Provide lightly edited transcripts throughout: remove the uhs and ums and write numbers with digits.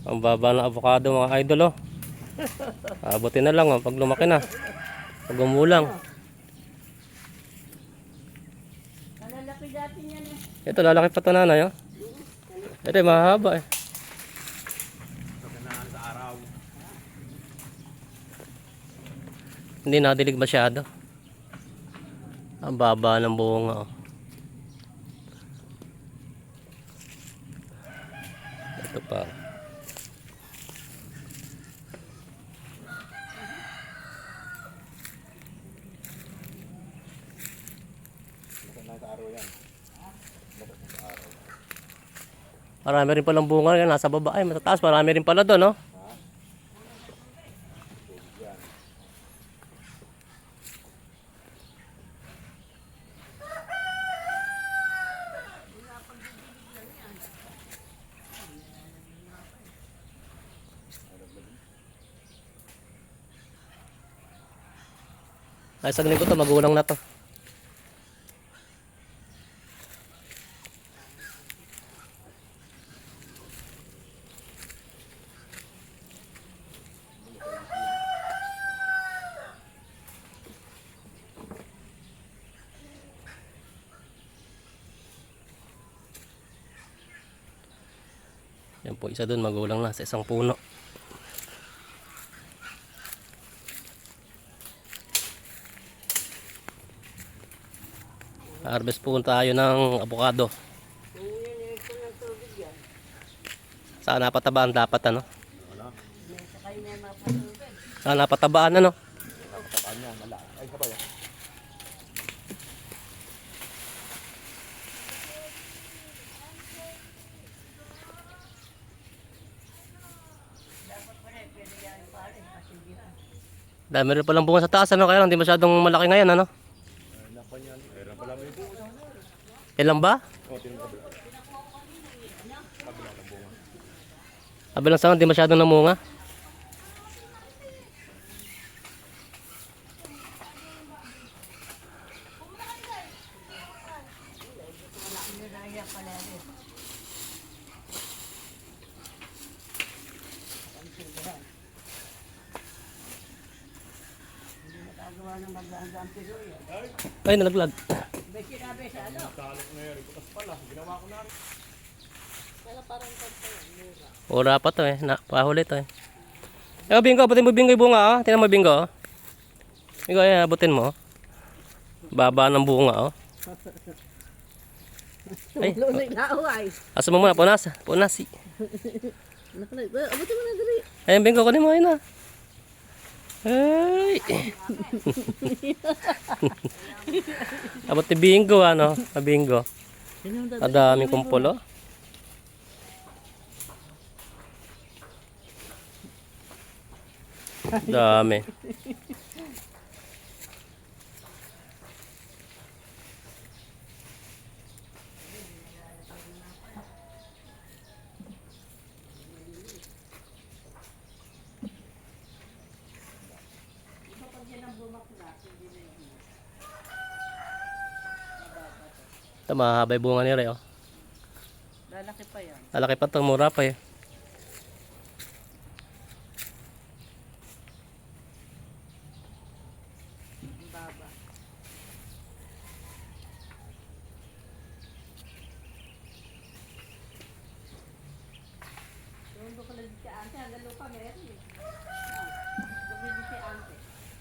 Ang baba ng avocado mga idol oh. Abutin na lang oh, pag lumaki na. Pag umulang. Malalaki dati niyan eh. Ito lalaki pa ito nanay oh. Ito mahaba eh. Hindi nadilig masyado. Ang baba ng bunga oh. Ito pa. Marami rin palang bunga yan nasa baba ay matataas. Marami rin pala doon no. Ay, isang linggo to, magulang na to. Yan po, isa dun, magulang na sa isang puno. Harvest po tayo ng avocado. Saan napatabaan dapat ano? Saan napatabaan ano? Dami rin palang bunga sa taas ano, kaya lang hindi masyadong malaki ngayon ano? Ilan ba? Kabilang saan, hindi masyadong namunga. Ay, nalaglag. Ura pa to eh, pahuli to eh. Eh, Bingo, abutin mo Bingo yung bunga oh. Tingnan mo Bingo oh. Bingo, ay, abutin mo oh. Baba ng bunga oh. Ay, asa mo muna, punas. Punasi. Abutin mo na dali. Ay, Bingo, kunin mo yun ah. Ay. Abot ni Bingo ano, Bingo. Adaming kumpol oh. Dami. Ito mahaba yung bunga ni Ray oh. Lalaki pa yan. Lalaki pa ito, mura pa eh. Baba.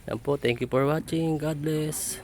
Yan po, thank you for watching. God bless.